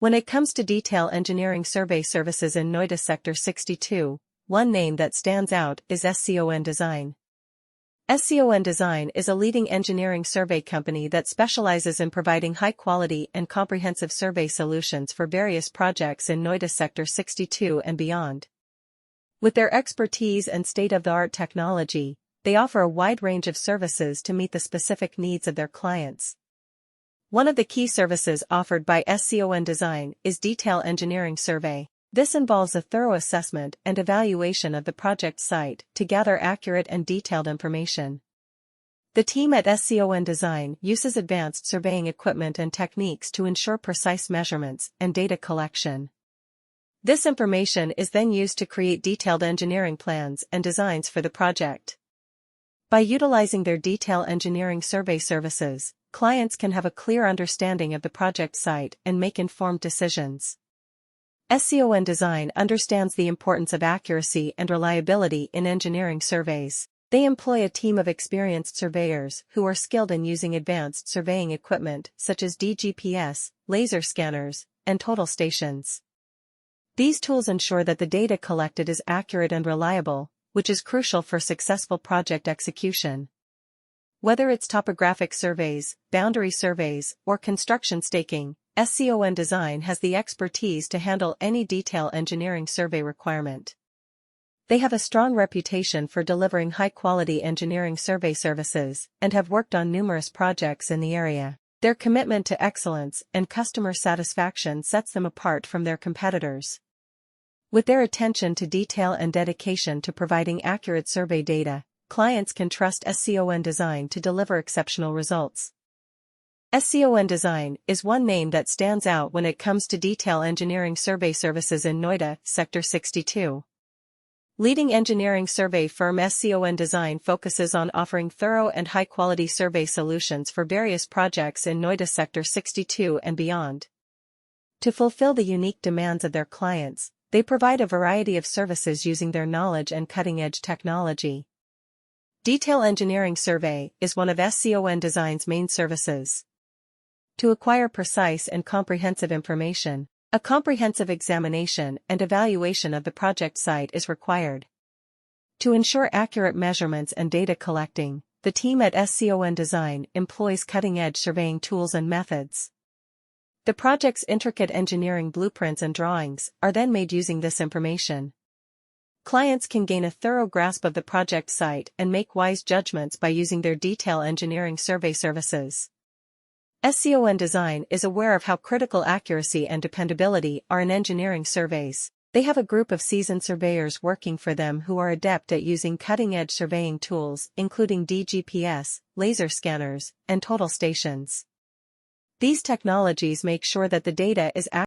When it comes to detail engineering survey services in Noida Sector 62, one name that stands out is SCON Design. SCON Design is a leading engineering survey company that specializes in providing high-quality and comprehensive survey solutions for various projects in Noida Sector 62 and beyond. With their expertise and state-of-the-art technology, they offer a wide range of services to meet the specific needs of their clients. One of the key services offered by SCON Design is detail engineering survey. This involves a thorough assessment and evaluation of the project site to gather accurate and detailed information. The team at SCON Design uses advanced surveying equipment and techniques to ensure precise measurements and data collection. This information is then used to create detailed engineering plans and designs for the project. By utilizing their detail engineering survey services, clients can have a clear understanding of the project site and make informed decisions. SCON Design understands the importance of accuracy and reliability in engineering surveys. They employ a team of experienced surveyors who are skilled in using advanced surveying equipment such as DGPS, laser scanners, and total stations. These tools ensure that the data collected is accurate and reliable, which is crucial for successful project execution. Whether it's topographic surveys, boundary surveys, or construction staking, SCON Design has the expertise to handle any detail engineering survey requirement. They have a strong reputation for delivering high-quality engineering survey services and have worked on numerous projects in the area. Their commitment to excellence and customer satisfaction sets them apart from their competitors. With their attention to detail and dedication to providing accurate survey data, clients can trust SCON Design to deliver exceptional results. SCON Design is one name that stands out when it comes to detail engineering survey services in Noida Sector 62. Leading engineering survey firm SCON Design focuses on offering thorough and high-quality survey solutions for various projects in Noida Sector 62 and beyond. To fulfill the unique demands of their clients, they provide a variety of services using their knowledge and cutting-edge technology. Detail engineering survey is one of SCON Design's main services. To acquire precise and comprehensive information, a comprehensive examination and evaluation of the project site is required. To ensure accurate measurements and data collecting, the team at SCON Design employs cutting-edge surveying tools and methods. The project's intricate engineering blueprints and drawings are then made using this information. Clients can gain a thorough grasp of the project site and make wise judgments by using their detail engineering survey services. SCON Design is aware of how critical accuracy and dependability are in engineering surveys. They have a group of seasoned surveyors working for them who are adept at using cutting-edge surveying tools, including DGPS, laser scanners, and total stations. These technologies make sure that the data is accurate